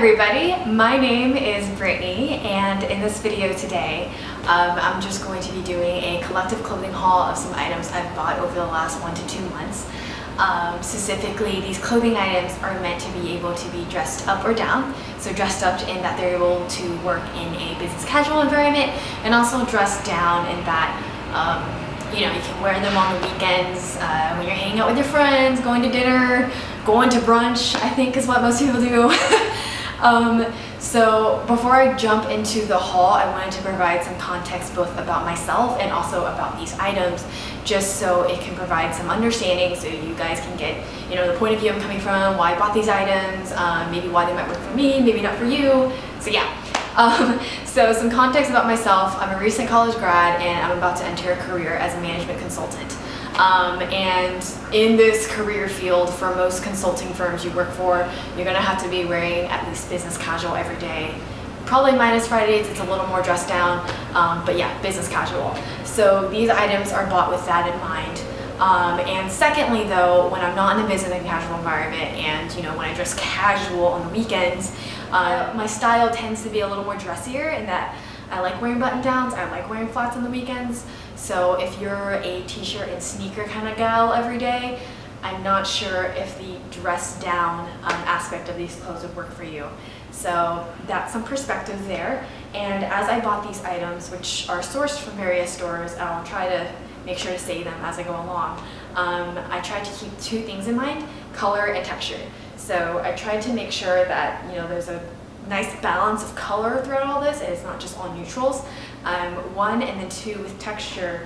everybody, my name is Brittany, and in this video today I'm just going to be doing a collective clothing haul of some items I've bought over the last 1 to 2 months. Specifically, these clothing items are meant to be able to be dressed up or down. So dressed up in that they're able to work in a business casual environment, and also dressed down in that you know, you can wear them on the weekends when you're hanging out with your friends, going to dinner, going to brunch, I think is what most people do. So before I jump into the haul, I wanted to provide some context both about myself and also about these items, just so it can provide some understanding, so you guys can get, you know, the point of view I'm coming from, why I bought these items, maybe why they might work for me, maybe not for you. So yeah. So some context about myself: I'm a recent college grad and I'm about to enter a career as a management consultant. And in this career field, for most consulting firms you work for, you're gonna have to be wearing at least business casual every day. Probably minus Fridays, it's a little more dressed down, but yeah, business casual. So these items are bought with that in mind. And secondly though, when I'm not in a business and casual environment, and you know, when I dress casual on the weekends, my style tends to be a little more dressier in that I like wearing button downs, I like wearing flats on the weekends. So if you're a t-shirt and sneaker kind of gal every day, I'm not sure if the dress down aspect of these clothes would work for you. So that's some perspective there. And as I bought these items, which are sourced from various stores, I'll try to make sure to say them as I go along. I tried to keep 2 things in mind: color and texture. So I tried to make sure that, you know, there's a nice balance of color throughout all this, and it's not just all neutrals. 1, and then 2 with texture.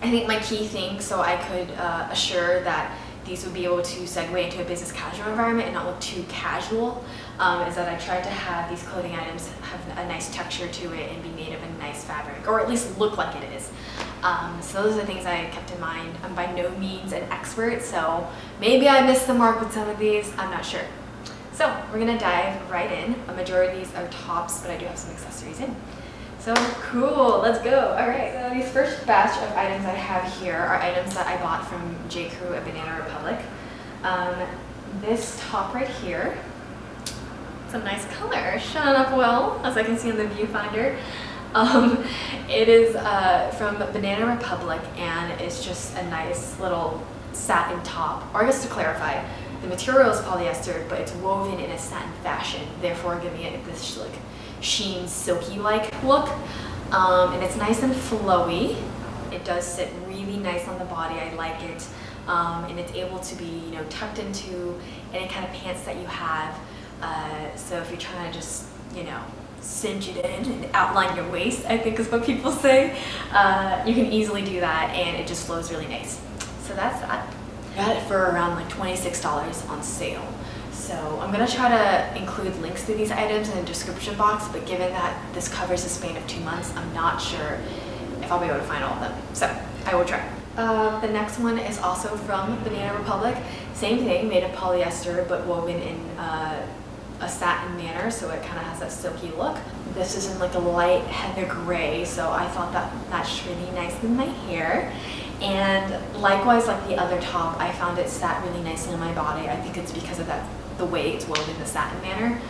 I think my key thing, so I could assure that these would be able to segue into a business casual environment and not look too casual, is that I tried to have these clothing items have a nice texture to it and be made of a nice fabric, or at least look like it is. So those are the things I kept in mind. I'm by no means an expert, so maybe I missed the mark with some of these, I'm not sure. So we're gonna dive right in. A majority of these are tops, but I do have some accessories in. So cool, let's go. All right, so these first batch of items I have here are items that I bought from J. Crew at Banana Republic. This top right here, it's a nice color, showing up well, as I can see in the viewfinder. It is from Banana Republic, and it's just a nice little satin top. Or I guess to clarify, the material is polyester, but it's woven in a satin fashion, therefore giving it this like sheen, silky-like look. And it's nice and flowy. It does sit really nice on the body. I like it. And it's able to be, you know, tucked into any kind of pants that you have. So if you're trying to just, you know, cinch it in and outline your waist, I think is what people say, you can easily do that, and it just flows really nice. So that's that. Got it for around like $26 on sale. So I'm gonna try to include links to these items in the description box, but given that this covers a span of 2 months, I'm not sure if I'll be able to find all of them. So I will try. The next one is also from Banana Republic. Same thing, made of polyester, but woven in a satin manner, so it kind of has that silky look. This is in like a light heather gray, so I thought that matched really nice with my hair. And likewise, like the other top, I found it sat really nicely on my body. I think it's because of that, the way it's woven in the satin manner.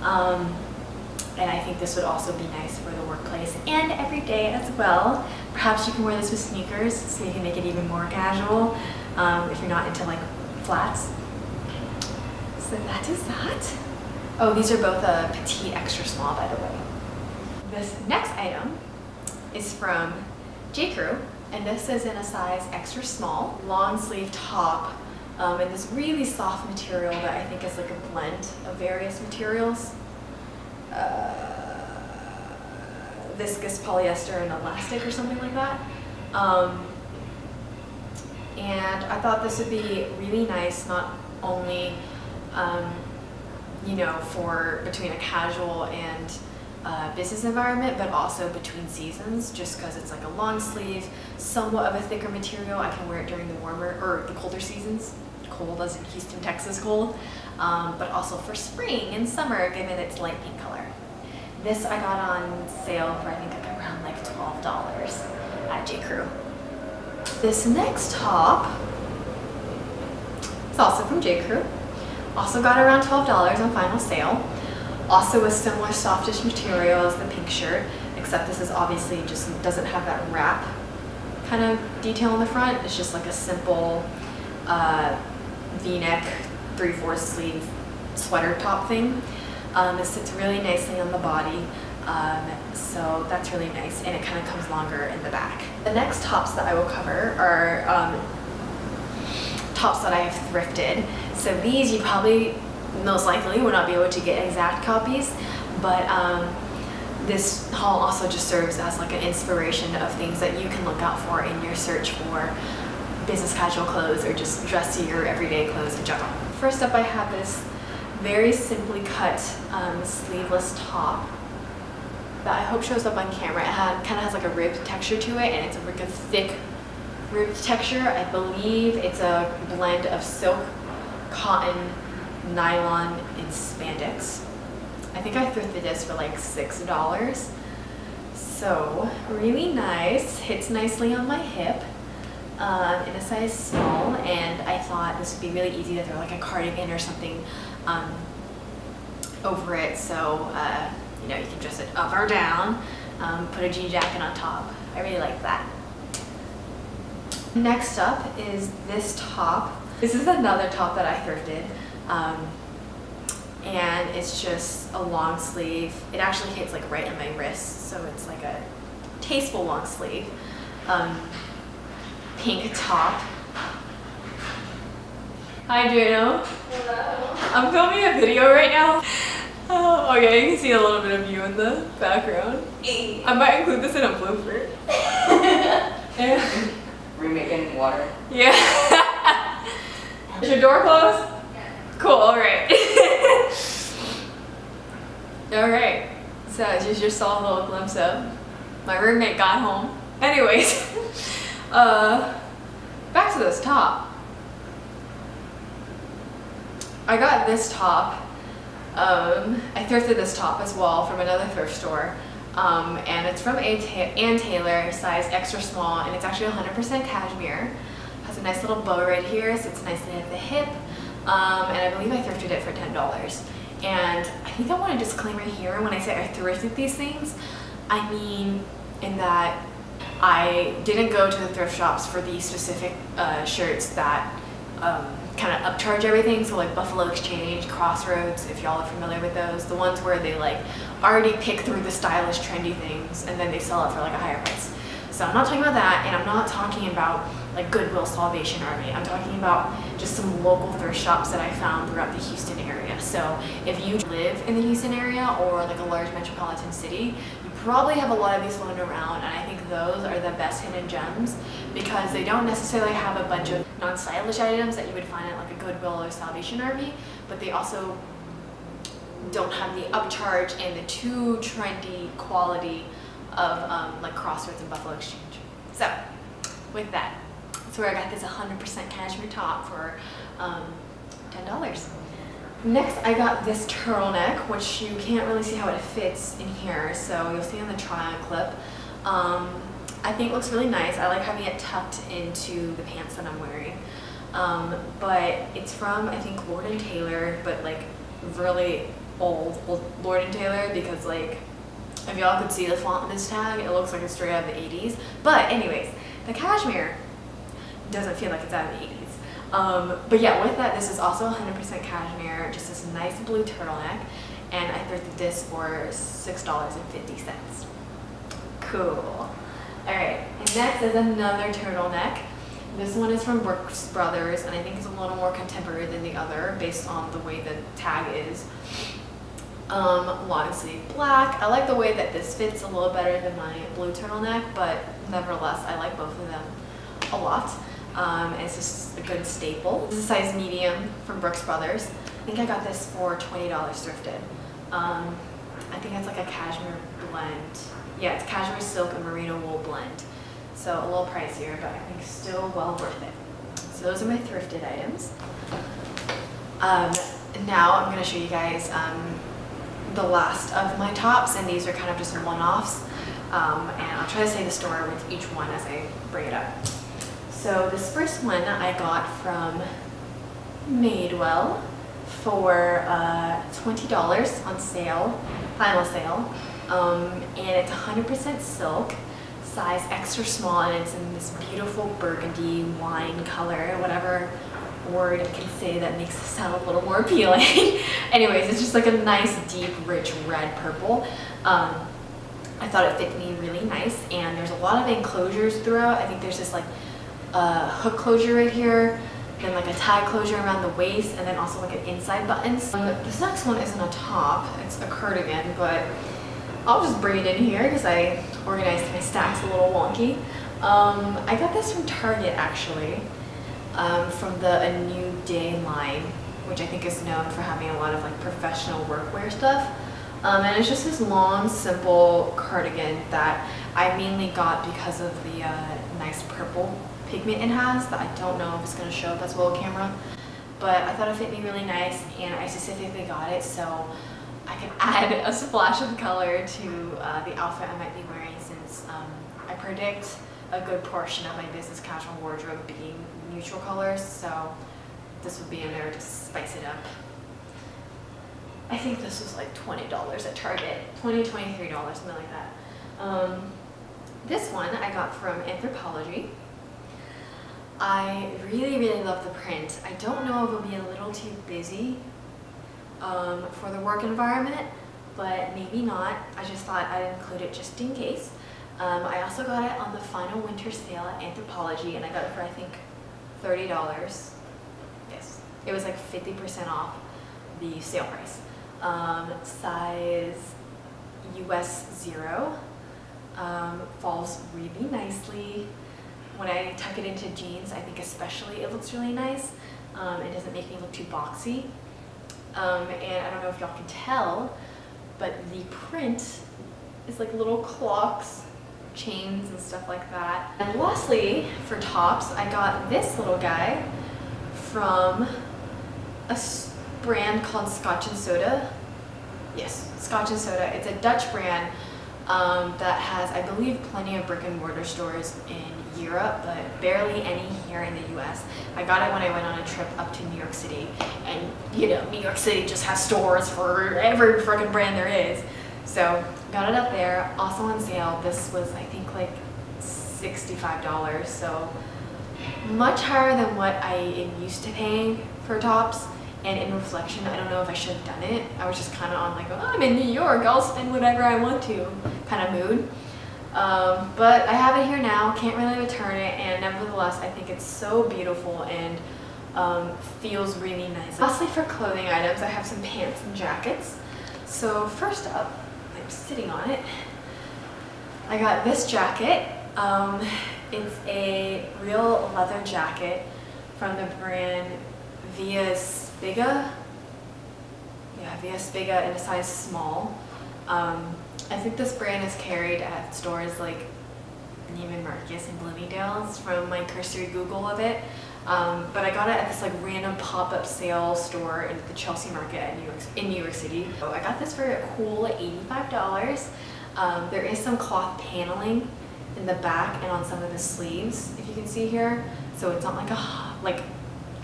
And I think this would also be nice for the workplace and every day as well. Perhaps you can wear this with sneakers, so you can make it even more casual if you're not into like flats. So that is that. Oh, these are both a petite extra small, by the way. This next item is from J. Crew, and this is in a size extra small, long sleeve top, in this really soft material that I think is like a blend of various materials. Viscous polyester and elastic or something like that. And I thought this would be really nice, not only you know, for between a casual and business environment, but also between seasons, just because it's like a long sleeve, somewhat of a thicker material. I can wear it during the warmer or the colder seasons, cold as in Houston, Texas cold, but also for spring and summer, given its light pink color. This I got on sale for I think like around like $12 at J. Crew. This next top is also from J. Crew. Also got around $12 on final sale. Also a similar softish material as the pink shirt, except this is obviously just doesn't have that wrap kind of detail in the front. It's just like a simple V-neck 3/4 sleeve sweater top thing. It sits really nicely on the body, so that's really nice, and it kind of comes longer in the back. The next tops that I will cover are tops that I have thrifted. So these you probably most likely will not be able to get exact copies, but this haul also just serves as like an inspiration of things that you can look out for in your search for business casual clothes or just dressy or everyday clothes in general. First up, I have this very simply cut sleeveless top that I hope shows up on camera. It kind of has like a ribbed texture to it, and it's like a thick ribbed texture. I believe it's a blend of silk, cotton, nylon, and spandex. I think I thrifted this for like $6. So really nice, hits nicely on my hip. In a size small, and I thought this would be really easy to throw like a cardigan or something over it, so you know, you can dress it up or down, put a jean jacket on top. I really like that. Next up is this top. This is another top that I thrifted, and it's just a long sleeve. It actually hits like right in my wrist, so it's like a tasteful long sleeve. Pink top. Hi, Drano. Hello. I'm filming a video right now. Oh, okay, you can see a little bit of you in the background. I might include this in a blooper. Yeah. Remaking water. Yeah. Is your door closed? Yeah. Cool, alright. Alright. So as you just saw a little glimpse of, my roommate got home. Anyways. Back to this top. I got this top. I thrifted this top as well from another thrift store. And it's from Ann Taylor, size extra small, and it's actually 100% cashmere. Has a nice little bow right here, sits nicely at the hip. And I believe I thrifted it for $10. And I think I want a disclaimer here when I say I thrifted these things. I mean in that I didn't go to the thrift shops for these specific shirts that kind of upcharge everything. So like Buffalo Exchange, Crossroads, if y'all are familiar with those, the ones where they like already pick through the stylish, trendy things and then they sell it for like a higher price. So I'm not talking about that, and I'm not talking about like Goodwill, Salvation Army. I'm talking about just some local thrift shops that I found throughout the Houston area. So if you live in the Houston area or like a large metropolitan city, you probably have a lot of these floating around, and I think those are the best hidden gems because they don't necessarily have a bunch of non-stylish items that you would find at like a Goodwill or Salvation Army, but they also don't have the upcharge and the too trendy quality of like Crossroads and Buffalo Exchange. So with that, that's where I got this 100% cashmere top for $10. Next, I got this turtleneck, which you can't really see how it fits in here, so you'll see on the try-on clip. I think it looks really nice. I like having it tucked into the pants that I'm wearing. But it's from, I think, Lord & Taylor, but like really old Lord & Taylor, because like, if y'all could see the font on this tag, it looks like it's straight out of the 80s. But anyways, the cashmere doesn't feel like it's out of the 80s. But yeah, with that, this is also 100% cashmere, just this nice blue turtleneck, and I thrifted this for $6.50. Cool. Alright, and next is another turtleneck. This one is from Brooks Brothers, and I think it's a little more contemporary than the other based on the way the tag is. Long sleeve black. I like the way that this fits a little better than my blue turtleneck, but nevertheless, I like both of them a lot. And it's just a good staple. This is a size medium from Brooks Brothers. I think I got this for $20 thrifted. I think it's like a cashmere blend. Yeah, it's cashmere silk and merino wool blend. So a little pricier, but I think still well worth it. So those are my thrifted items. Now I'm going to show you guys the last of my tops, and these are kind of just one-offs. And I'll try to say the story with each one as I bring it up. So this first one I got from Madewell for $20 on sale, final sale, and it's 100% silk, size extra small, and it's in this beautiful burgundy wine color, whatever word I can say that makes it sound a little more appealing. Anyways, it's just like a nice deep rich red purple. I thought it fit me really nice, and there's a lot of enclosures throughout. I think there's this like hook closure right here, then like a tie closure around the waist, and then also like an inside buttons. This next one isn't a top, it's a cardigan, but I'll just bring it in here because I organized my stacks a little wonky. I got this from Target actually, from the A New Day line, which I think is known for having a lot of like professional workwear stuff. And it's just this long, simple cardigan that I mainly got because of the nice purple pigment it has that I don't know if it's going to show up as well on camera. But I thought it fit me really nice, and I specifically got it so I can add a splash of color to the outfit I might be wearing, since I predict a good portion of my business casual wardrobe being neutral colors, so this would be in there to spice it up. I think this was like $20 at Target, $20, $23, something like that. This one I got from Anthropologie. I really love the print. I don't know if it'll be a little too busy for the work environment, but maybe not. I just thought I'd include it just in case. I also got it on the final winter sale at Anthropologie, and I got it for I think $30. Yes, it was like 50% off the sale price. Size US 0, falls really nicely. When I tuck it into jeans, I think especially it looks really nice. It doesn't make me look too boxy. And I don't know if y'all can tell, but the print is like little clocks, chains, and stuff like that. And lastly, for tops, I got this little guy from a brand called Scotch Soda. Yes, Scotch Soda. It's a Dutch brand that has, I believe, plenty of brick and mortar stores in Europe, but barely any here in the US. I got it when I went on a trip up to New York City, and you know, New York City just has stores for every freaking brand there is. So got it up there, also on sale. This was I think like $65, so much higher than what I am used to paying for tops. And in reflection, I don't know if I should have done it. I was just kind of on like, oh, I'm in New York, I'll spend whatever I want to kind of mood. But I have it here now, can't really return it, and nevertheless, I think it's so beautiful and feels really nice. Lastly, for clothing items, I have some pants and jackets. So first up, I'm sitting on it. I got this jacket. It's a real leather jacket from the brand Via Spiga. Yeah, Via Spiga in a size small. I think this brand is carried at stores like Neiman Marcus and Bloomingdale's from my cursory Google of it. But I got it at this like random pop-up sale store in the Chelsea Market in New York City. So I got this for a cool $85. There is some cloth paneling in the back and on some of the sleeves, if you can see here. So it's not like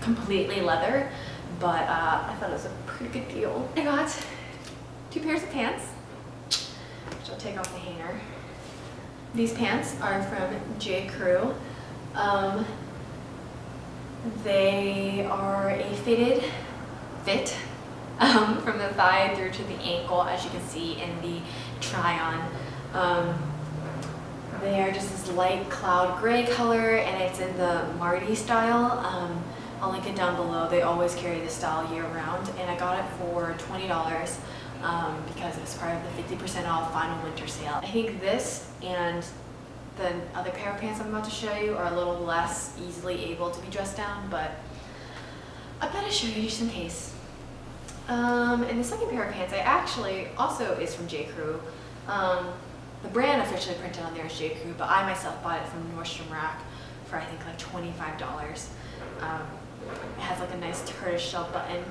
completely leather, but I thought it was a pretty good deal. I got 2 pairs of pants, which I'll take off the hanger. These pants are from J. Crew. They are a fitted fit from the thigh through to the ankle, as you can see in the try-on. They are just this light cloud gray color, and it's in the Marty style. I'll link it down below. They always carry this style year round, and I got it for $20 because it was part of the 50% off final winter sale. I think this and the other pair of pants I'm about to show you are a little less easily able to be dressed down, but I better show you just in case. And the second pair of pants I actually also is from J. Crew. The brand officially printed on there is J. Crew, but I myself bought it from Nordstrom Rack for I think like $25. It has like a nice tortoiseshell button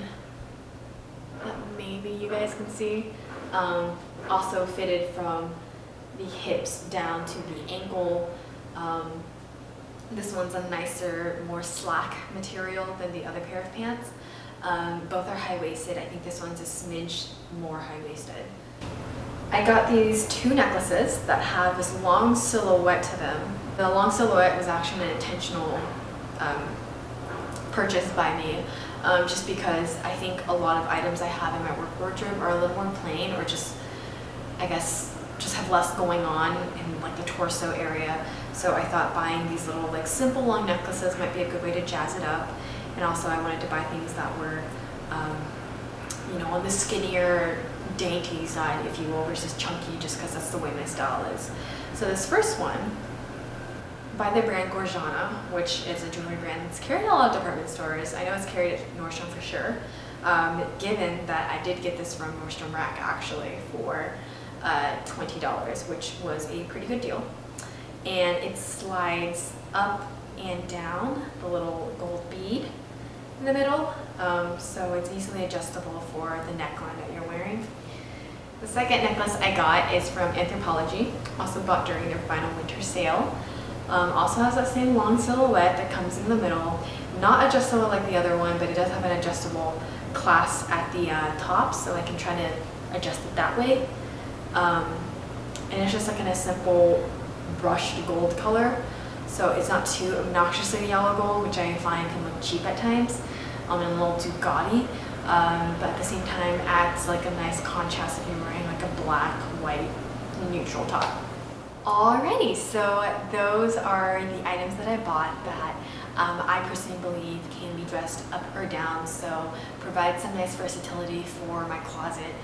that maybe you guys can see. Also fitted from the hips down to the ankle. This one's a nicer, more slack material than the other pair of pants. Both are high-waisted. I think this one's a smidge more high-waisted. I got these 2 necklaces that have this long silhouette to them. The long silhouette was actually an intentional purchase by me, just because I think a lot of items I have in my work wardrobe are a little more plain, or just, I guess, just have less going on in like the torso area. So I thought buying these little like simple long necklaces might be a good way to jazz it up. And also I wanted to buy things that were, you know, on the skinnier, dainty side, if you will, versus chunky, just because that's the way my style is. So this first one, by the brand Gorjana, which is a jewelry brand that's carried in a lot of department stores. I know it's carried at Nordstrom for sure, given that I did get this from Nordstrom Rack actually for $20, which was a pretty good deal. And it slides up and down the little gold bead in the middle, so it's easily adjustable for the neckline that you're wearing. The second necklace I got is from Anthropologie, also bought during their final winter sale. Also has that same long silhouette that comes in the middle. Not adjustable like the other one, but it does have an adjustable clasp at the top, so I can try to adjust it that way. And it's just like in a simple brushed gold color, so it's not too obnoxiously yellow gold, which I find can look cheap at times, and a little too gaudy, but at the same time adds like a nice contrast if you're wearing like a black, white, neutral top. Alrighty, so those are the items that I bought that I personally believe can be dressed up or down, so provide some nice versatility for my closet.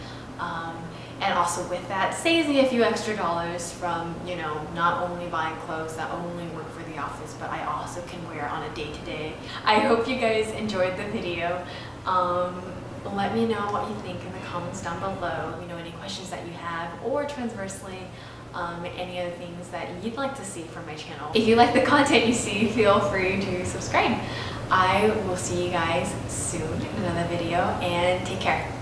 And also with that, saves me a few extra dollars from, you know, not only buying clothes that only work for the office, but I also can wear on a day-to-day. I hope you guys enjoyed the video. Let me know what you think in the comments down below. You know, any questions that you have, or transversely, any other things that you'd like to see from my channel. If you like the content you see, feel free to subscribe. I will see you guys soon in another video, and take care.